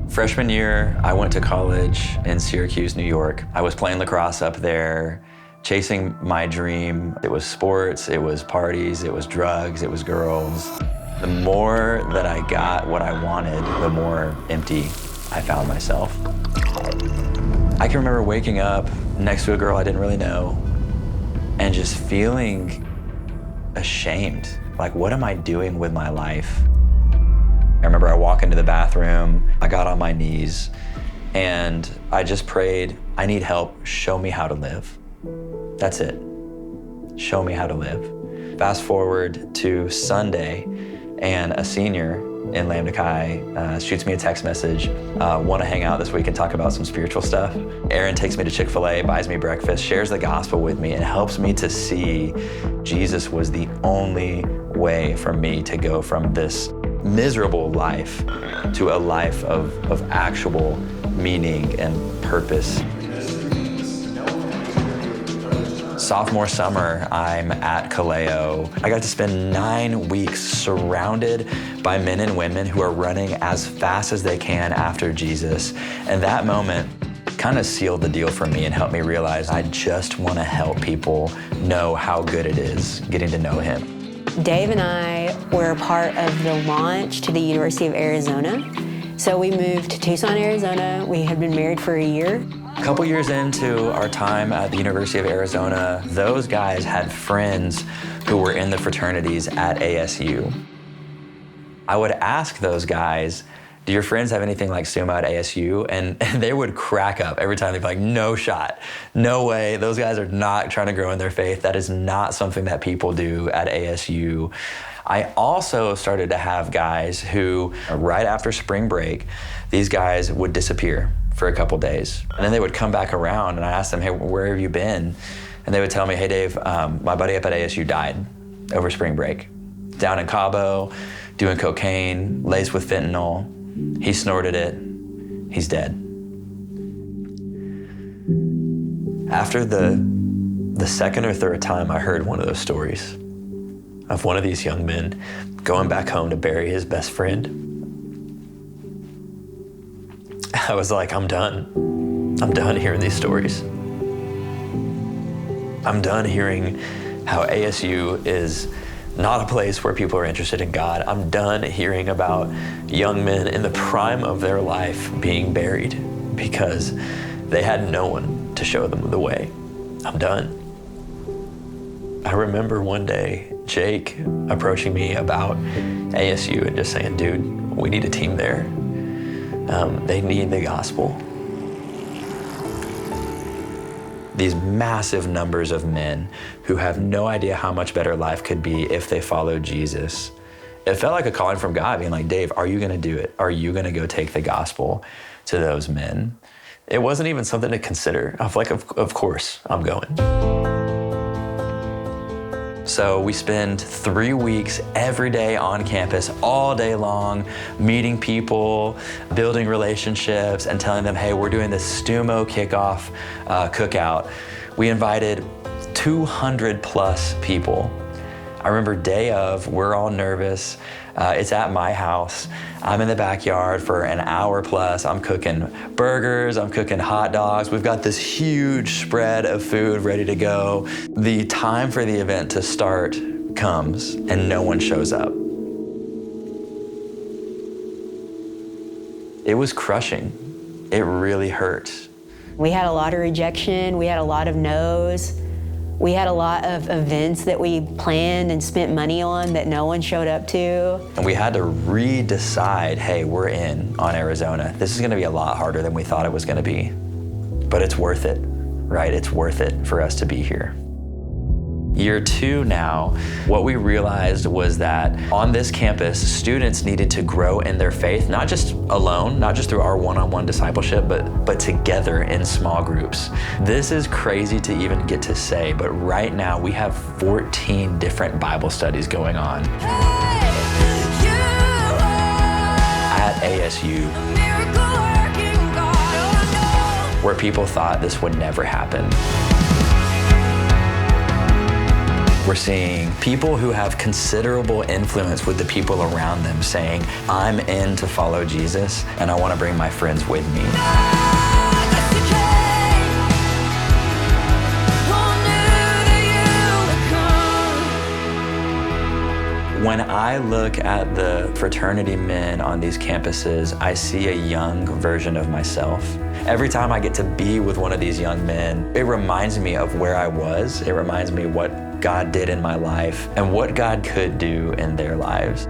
Freshman year, I went to college in Syracuse, New York. I was playing lacrosse up there, chasing my dream. It was sports, it was parties, it was drugs, it was girls. The more that I got what I wanted, the more empty I found myself. I can remember waking up next to a girl I didn't really know and just feeling ashamed. Like, what am I doing with my life? I remember I walk into the bathroom, I got on my knees, and I just prayed, I need help, show me how to live. That's it, show me how to live. Fast forward to Sunday, and a senior in Lambda Chi shoots me a text message, want to hang out this week and talk about some spiritual stuff. Aaron takes me to Chick-fil-A, buys me breakfast, shares the gospel with me, and helps me to see Jesus was the only way for me to go from this miserable life to a life of actual meaning and purpose. Sophomore summer, I'm at Kaleo. I got to spend 9 weeks surrounded by men and women who are running as fast as they can after Jesus. And that moment kind of sealed the deal for me and helped me realize I just want to help people know how good it is getting to know him. Dave and I were part of the launch to the University of Arizona. So we moved to Tucson, Arizona. We had been married for a year. A couple years into our time at the University of Arizona, those guys had friends who were in the fraternities at ASU. I would ask those guys, do your friends have anything like StuMo at ASU? And they would crack up every time. They'd be like, no shot, no way. Those guys are not trying to grow in their faith. That is not something that people do at ASU. I also started to have guys who, right after spring break, these guys would disappear for a couple days. And then they would come back around and I asked them, hey, where have you been? And they would tell me, hey, Dave, my buddy up at ASU died over spring break. Down in Cabo, doing cocaine, laced with fentanyl. He snorted it, he's dead. After the second or third time I heard one of those stories of one of these young men going back home to bury his best friend, I was like, I'm done. I'm done hearing these stories. I'm done hearing how ASU is not a place where people are interested in God. I'm done hearing about young men in the prime of their life being buried because they had no one to show them the way. I'm done. I remember one day Jake approaching me about ASU and just saying, dude, we need a team there. They need the gospel. These massive numbers of men who have no idea how much better life could be if they followed Jesus. It felt like a calling from God, being like, Dave, are you gonna do it? Are you gonna go take the gospel to those men? It wasn't even something to consider. I was like, of course, I'm going. So we spend 3 weeks every day on campus, all day long, meeting people, building relationships, and telling them, hey, we're doing this StuMo kickoff cookout. We invited 200 plus people. I remember day of, we're all nervous. It's at my house. I'm in the backyard for an hour plus. I'm cooking burgers, I'm cooking hot dogs. We've got this huge spread of food ready to go. The time for the event to start comes and no one shows up. It was crushing. It really hurt. We had a lot of rejection. We had a lot of no's. We had a lot of events that we planned and spent money on that no one showed up to. And we had to re-decide, hey, we're in on Arizona. This is gonna be a lot harder than we thought it was gonna be, but it's worth it, right? It's worth it for us to be here. Year 2 now, what we realized was that on this campus, students needed to grow in their faith, not just alone, not just through our one-on-one discipleship, but together in small groups. This is crazy to even get to say, but right now we have 14 different Bible studies going on at ASU, where people thought this would never happen. We're seeing people who have considerable influence with the people around them saying, I'm in to follow Jesus, and I want to bring my friends with me. When I look at the fraternity men on these campuses, I see a young version of myself. Every time I get to be with one of these young men, it reminds me of where I was. It reminds me what God did in my life and what God could do in their lives.